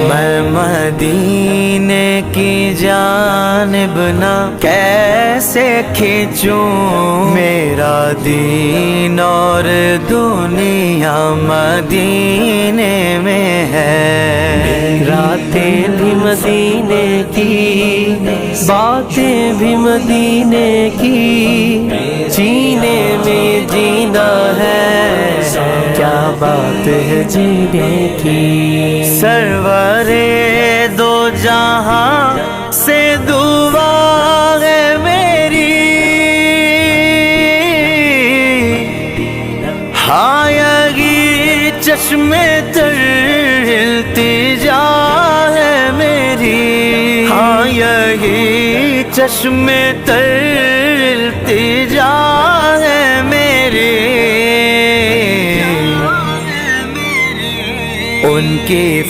میں مدینے کی جانب نہ کیسے کھینچوں، میرا دین اور دنیا مدینے میں ہے۔ راتیں بھی مدینے کی، باتیں بھی مدینے کی، جینے میں جینا ہے، کیا بات ہے جینے کی۔ سرور دو جہاں سے دعا ہے میری، ہاں یہی چشم تر التجا ہے میری، ہاں یہی چشم تر التجا ہے میری۔ ان کی